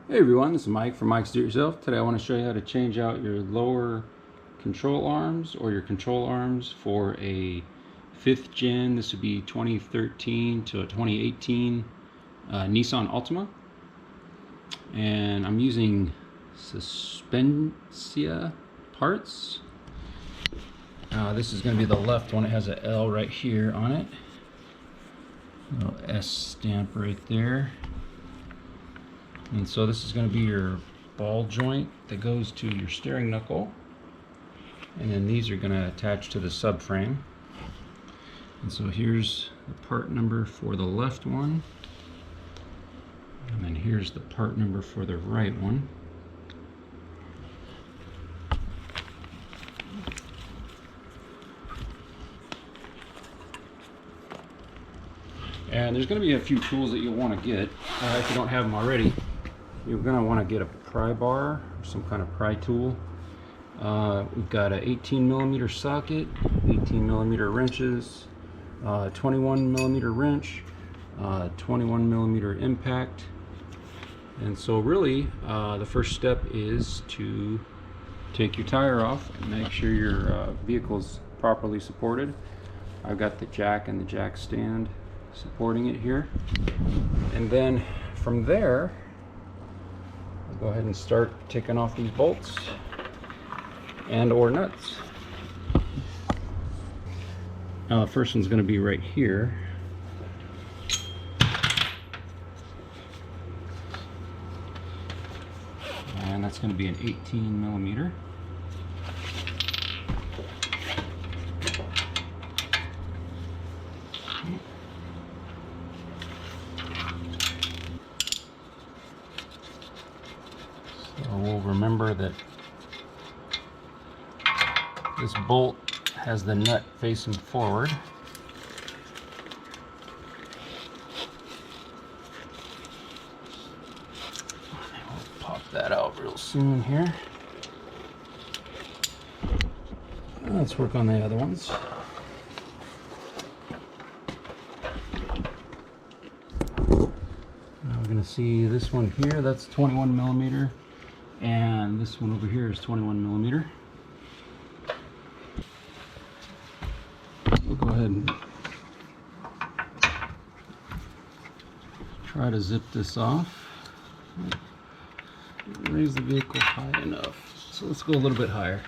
Hey everyone, this is Mike from Mike's Do It Yourself. Today I want to show you how to change out your lower control arms or your control arms for a 5th gen. This would be 2013 to a 2018 Nissan Altima. And I'm using Suspensia parts. This is going to be the left one. It has an L right here on it. A little S stamp right there. And so this is going to be your ball joint that goes to your steering knuckle, and then these are going to attach to the subframe. And so here's the part number for the left one, and then here's the part number for the right one. And there's going to be a few tools that you'll want to get if you don't have them already. You're going to want to get a pry bar or some kind of pry tool. We've got an 18mm socket, 18mm wrenches, 21mm wrench, 21mm impact. And so really the first step is to take your tire off and make sure your vehicle's properly supported. I've got the jack and the jack stand supporting it here. And then from there, go ahead and start taking off these bolts and or nuts. Now the first one's going to be right here. And that's going to be an 18mm. So we'll remember that this bolt has the nut facing forward. We'll pop that out real soon here. Let's work on the other ones. Now we're going to see this one here, that's 21mm. And this one over here is 21mm. We'll go ahead and try to zip this off. Raise the vehicle high enough. So let's go a little bit higher.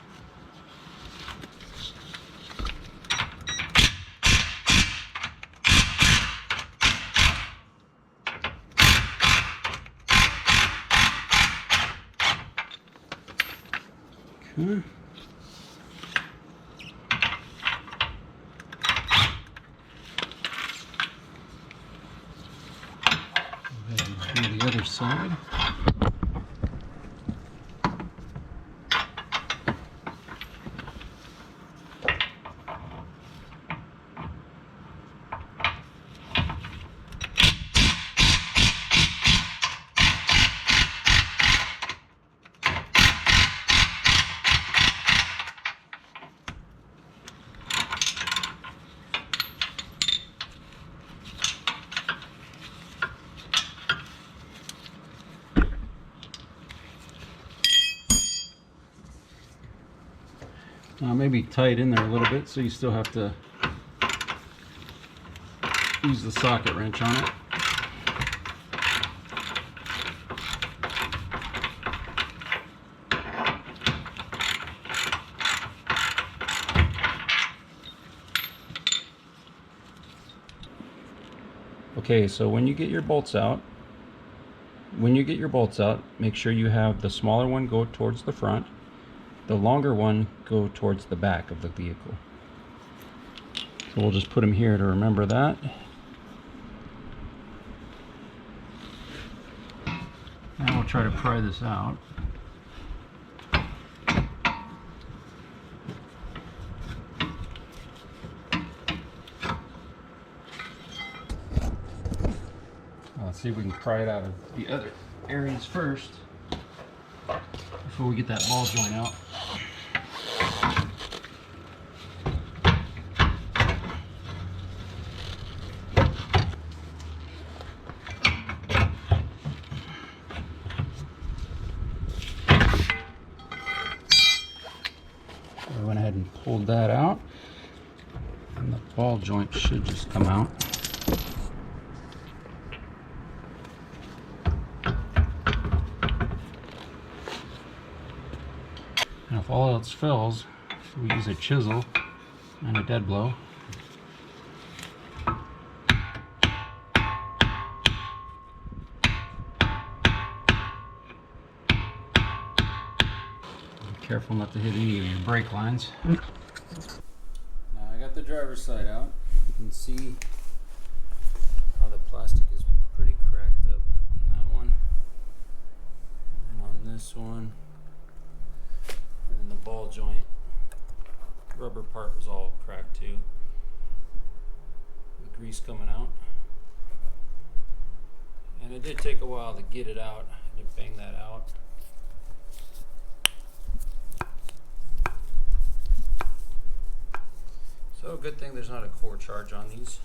Okay. Do the other side. Maybe tight in there a little bit, so you still have to use the socket wrench on it. Okay, so when you get your bolts out, make sure you have the smaller one go towards the front, the longer one go towards the back of the vehicle. So we'll just put them here to remember that. Now we'll try to pry this out. Let's see if we can pry it out of the other areas first before we get that ball joint out. pulled that out, and the ball joint should just come out. And if all else fails, we use a chisel and a dead blow. Be careful not to hit any of your brake lines. Now I got the driver's side out. You can see how the plastic is pretty cracked up on that one, and on this one, and then the ball joint. Rubber part was all cracked too. The grease coming out. And it did take a while to get it out. I had to bang that out. So good thing there's not a core charge on these.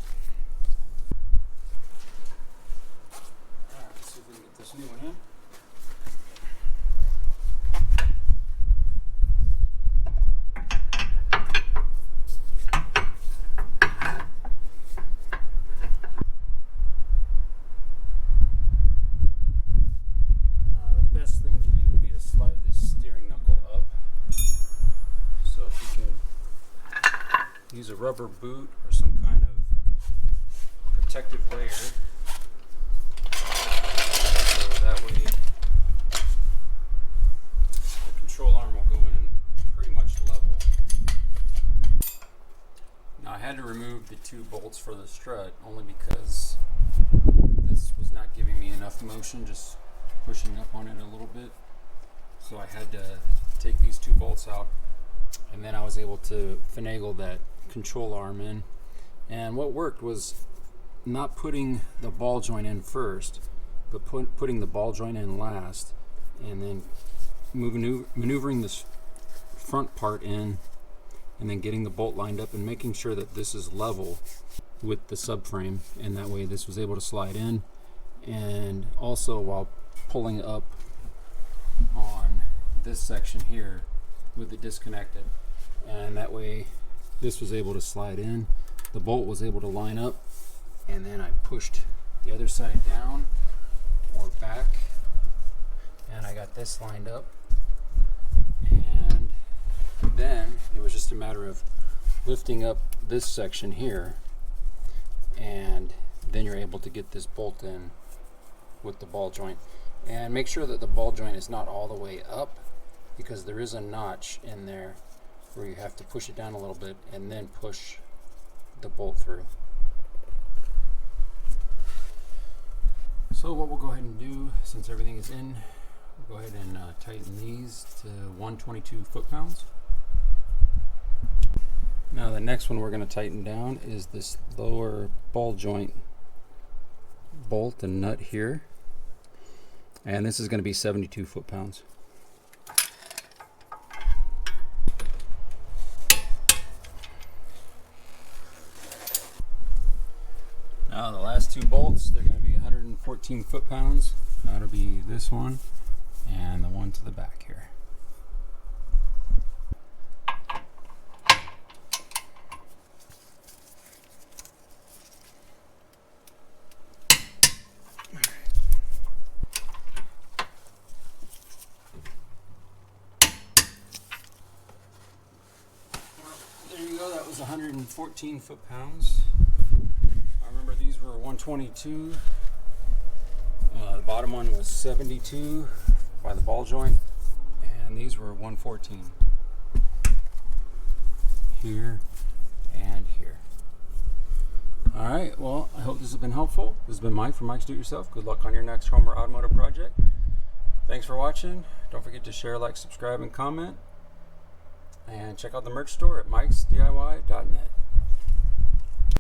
Alright, let's see if we can get this new one in. Use a rubber boot or some kind of protective layer, so that way the control arm will go in pretty much level. Now I had to remove the 2 bolts for the strut only because this was not giving me enough motion, just pushing up on it a little bit. So I had to take these 2 bolts out, and then I was able to finagle that control arm in. And what worked was not putting the ball joint in first, but putting the ball joint in last, and then maneuvering this front part in, and then getting the bolt lined up and making sure that this is level with the subframe, and that way this was able to slide in. And also while pulling up on this section here with it disconnected, and that way this was able to slide in, the bolt was able to line up, and then I pushed the other side down or back, and I got this lined up, and then it was just a matter of lifting up this section here, and then you're able to get this bolt in with the ball joint. And make sure that the ball joint is not all the way up, because there is a notch in there where you have to push it down a little bit and then push the bolt through. So what we'll go ahead and do, since everything is in, we'll go ahead and tighten these to 122 foot-pounds. Now the next one we're going to tighten down is this lower ball joint bolt and nut here, and this is going to be 72 foot-pounds. Now the last 2 bolts, they're going to be 114 foot-pounds. That'll be this one and the one to the back here. There you go, that was 114 foot-pounds. I remember these were 122. The bottom one was 72 by the ball joint, and these were 114 here and here. Alright, well, I hope this has been helpful. This has been Mike from Mike's Do It Yourself. Good luck on your next home or automotive project. Thanks for watching. Don't forget to share, like, subscribe, and comment. And check out the merch store at mikesdiy.net.